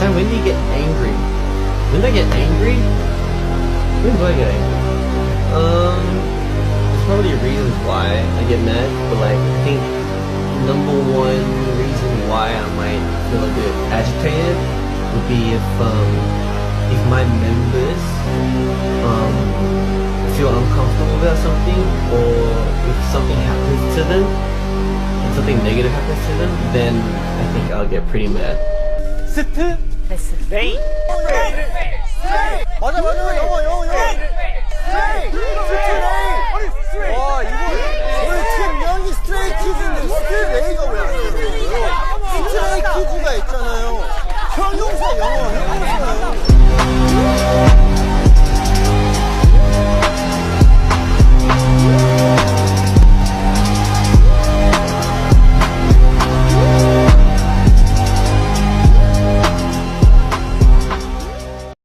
Sam, when do you get angry? When I get angry? When do I get angry? There's probably reasons why I get mad, but like, I think number one reason why I might feel a bit agitated would be if my members feel uncomfortable about something, or if something happens to them, and something negative happens to them, then I think I'll get pretty mad. 스트레스. 레이. 맞아 영어 스트레이. 와 이거 저희 팀 명이 스트레이 키즈인데 스트레이가 왜 안 되는 거예요? 스트레이 키즈가 있잖아요.